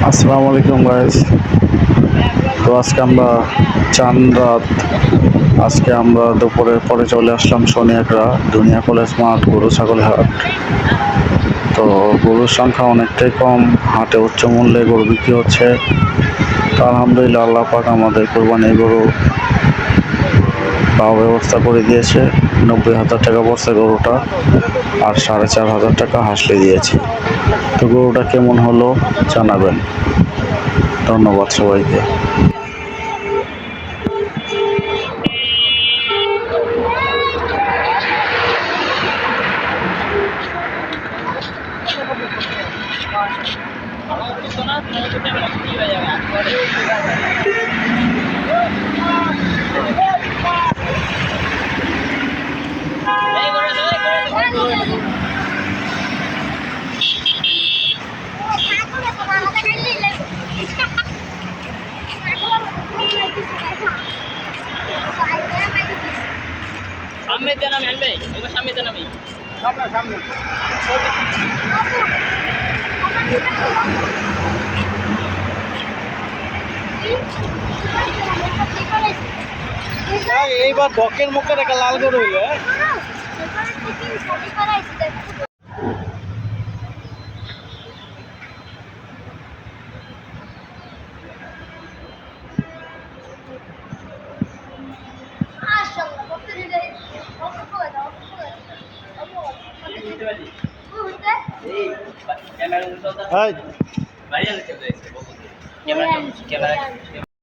আসসালামু আলাইকুম গাইস। তো আজকে আমরা চান রাত আজকে আমরা দুপুরের পরে চলে আসলাম সোনিয়াকড়া দুনিয়া কলেজ মাঠ গরু ছাগল হাট। তো গরুর সংখ্যা অনেকটাই কম, হাটে উচ্চ মূল্যে গরু বিক্রি হচ্ছে। তো আলহামদুলিল্লাহ, আল্লাহ পাক আমাদের কোরবানির গরু পাওয়ার ব্যবস্থা করে দিয়েছে। 90,000 টাকা পড়ছে গরুটা, আর 4,500 টাকা হাসলে দিয়েছি। তো গরুটা কেমন হলো জানাবেন। ধন্যবাদ সবাইকে। সামনে দেন আমি আনবে এবার সামনে দেন আমি সামনে সামনে এইবার বকের মুখে একটা লাল করে হইলো। Hai. ক্যামেরা